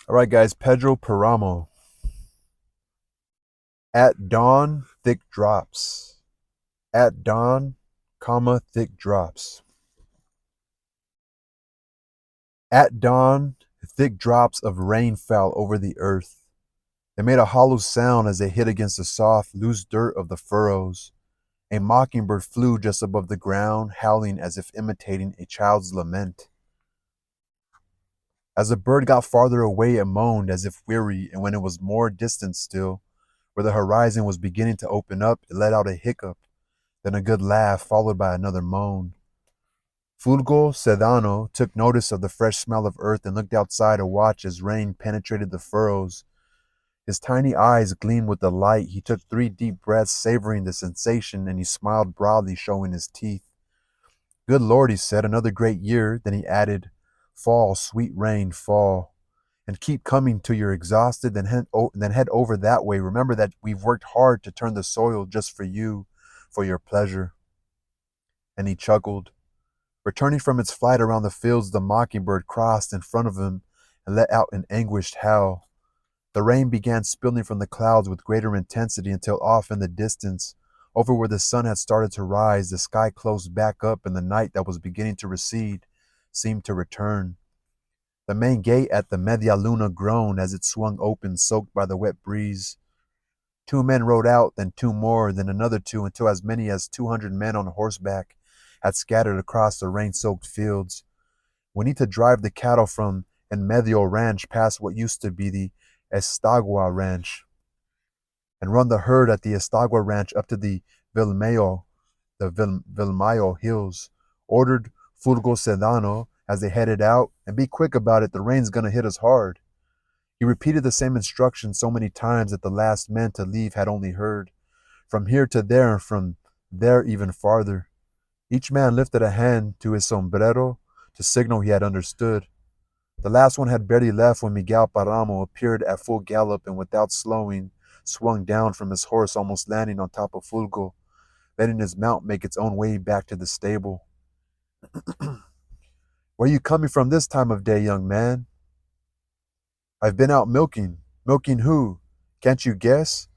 All right, guys, Pedro Paramo. At dawn, thick drops. At dawn, comma, thick drops. At dawn, thick drops of rain fell over the earth. They made a hollow sound as they hit against the soft, loose dirt of the furrows. A mockingbird flew just above the ground, howling as if imitating a child's lament. As the bird got farther away, it moaned as if weary, and when it was more distant still, where the horizon was beginning to open up, it let out a hiccup, then a good laugh, followed by another moan. Fulgo Sedano took notice of the fresh smell of earth and looked outside to watch as rain penetrated the furrows. His tiny eyes gleamed with delight. He took 3 deep breaths, savoring the sensation, and he smiled broadly, showing his teeth. Good Lord, he said, another great year. Then he added, fall, sweet rain, fall. And keep coming till you're exhausted, then head over that way. Remember that we've worked hard to turn the soil just for you, for your pleasure. And he chuckled. Returning from its flight around the fields, the mockingbird crossed in front of him and let out an anguished howl. The rain began spilling from the clouds with greater intensity until off in the distance, over where the sun had started to rise, the sky closed back up and the night that was beginning to recede seemed to return. The main gate at the Media Luna groaned as it swung open, soaked by the wet breeze. 2 men rode out, then 2 more, then another 2, until as many as 200 men on horseback had scattered across the rain-soaked fields. We need to drive the cattle from En Medio Ranch past what used to be the Estagua Ranch, and run the herd at the Estagua Ranch up to the Vilmayo Hills, ordered Fulgo Sedano as they headed out, and be quick about it, the rain's gonna hit us hard. He repeated the same instructions so many times that the last men to leave had only heard. From here to there, and from there even farther. Each man lifted a hand to his sombrero to signal he had understood. The last one had barely left when Miguel Paramo appeared at full gallop and without slowing, swung down from his horse, almost landing on top of Fulgo, letting his mount make its own way back to the stable. Where are you coming from this time of day, young man? I've been out milking. Milking who? Can't you guess?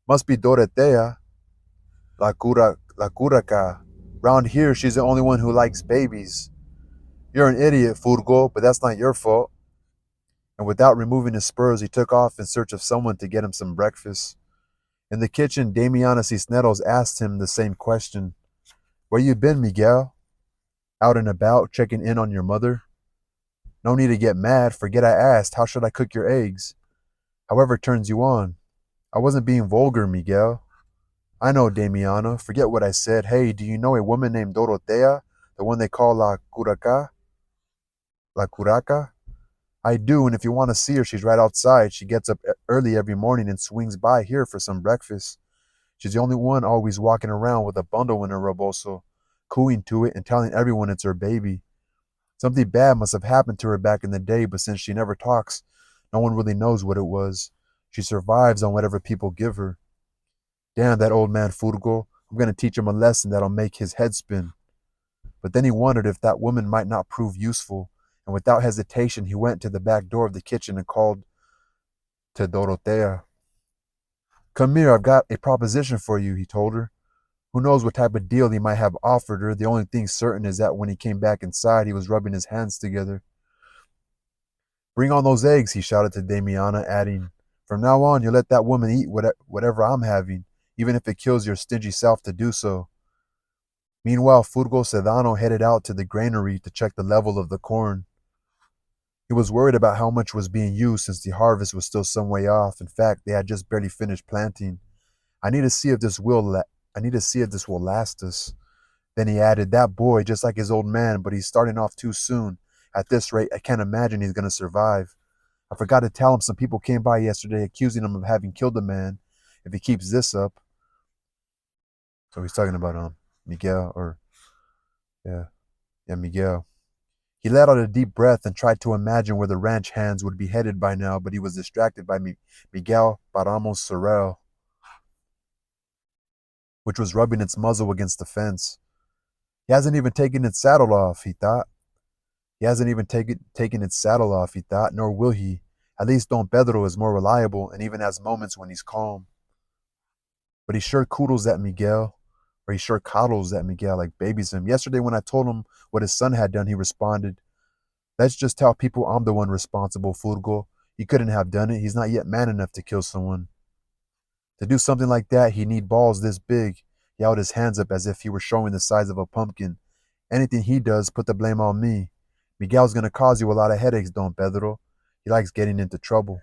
Must be Dorotea, la curaca. Round here, she's the only one who likes babies. You're an idiot, Fulgo, but that's not your fault. And without removing his spurs, he took off in search of someone to get him some breakfast. In the kitchen, Damiana Cisneros asked him the same question. Where you been, Miguel? Out and about, checking in on your mother? No need to get mad. Forget I asked. How should I cook your eggs? However turns you on. I wasn't being vulgar, Miguel. I know, Damiana. Forget what I said. Hey, do you know a woman named Dorotea? The one they call La Curaca? La Curaca? I do, and if you want to see her, she's right outside. She gets up early every morning and swings by here for some breakfast. She's the only one always walking around with a bundle in her rebozo, cooing to it and telling everyone it's her baby. Something bad must have happened to her back in the day, but since she never talks, no one really knows what it was. She survives on whatever people give her. Damn that old man Furgo. I'm going to teach him a lesson that'll make his head spin. But then he wondered if that woman might not prove useful, and without hesitation he went to the back door of the kitchen and called to Dorotea. Come here, I've got a proposition for you, he told her. Who knows what type of deal he might have offered her. The only thing certain is that when he came back inside, he was rubbing his hands together. Bring on those eggs, he shouted to Damiana, adding, from now on, you let that woman eat whatever I'm having, even if it kills your stingy self to do so. Meanwhile, Furgo Sedano headed out to the granary to check the level of the corn. He was worried about how much was being used since the harvest was still some way off. In fact, they had just barely finished planting. I need to see if this will last us. Then he added, that boy, just like his old man, but he's starting off too soon. At this rate, I can't imagine he's going to survive. I forgot to tell him some people came by yesterday accusing him of having killed a man. If he keeps this up. So he's talking about Miguel, or Miguel. He let out a deep breath and tried to imagine where the ranch hands would be headed by now, but he was distracted by Miguel Paramo's sorrel, which was rubbing its muzzle against the fence. He hasn't even taken its saddle off, he thought. He hasn't even taken its saddle off, he thought, nor will he. At least Don Pedro is more reliable and even has moments when he's calm. But he sure coodles at Miguel, or he sure coddles at Miguel like babies him. Yesterday, when I told him what his son had done, he responded, "Let's just tell people I'm the one responsible, Furgo. He couldn't have done it. He's not yet man enough to kill someone. To do something like that, he'd need balls this big." He held his hands up as if he were showing the size of a pumpkin. "Anything he does, put the blame on me. Miguel's gonna cause you a lot of headaches, Don Pedro. He likes getting into trouble.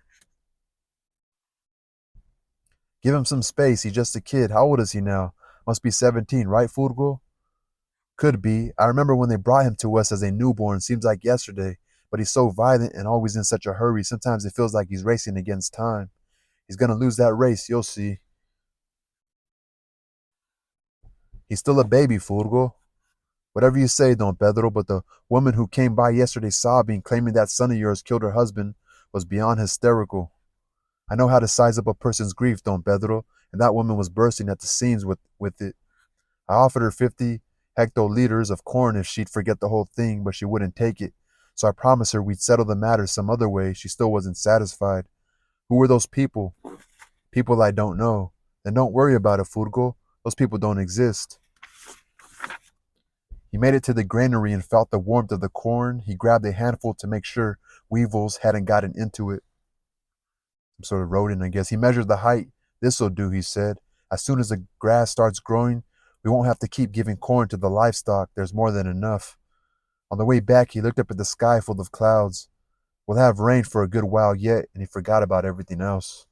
Give him some space. He's just a kid. How old is he now? Must be 17, right, Furgo?" "Could be. I remember when they brought him to us as a newborn. Seems like yesterday. But he's so violent and always in such a hurry. Sometimes it feels like he's racing against time. He's gonna lose that race, you'll see. He's still a baby, Furgo." "Whatever you say, Don Pedro, but the woman who came by yesterday sobbing, claiming that son of yours killed her husband, was beyond hysterical. I know how to size up a person's grief, Don Pedro, and that woman was bursting at the seams with it. I offered her 50 hectoliters of corn if she'd forget the whole thing, but she wouldn't take it. So I promised her we'd settle the matter some other way. She still wasn't satisfied. Who were those people? People I don't know. Then don't worry about it, Furgo. Those people don't exist." He made it to the granary and felt the warmth of the corn. He grabbed a handful to make sure weevils hadn't gotten into it. Some sort of rodent, I guess. He measured the height. "This'll do," he said. "As soon as the grass starts growing, we won't have to keep giving corn to the livestock. There's more than enough." On the way back, he looked up at the sky full of clouds. "We'll have rain for a good while yet," and he forgot about everything else.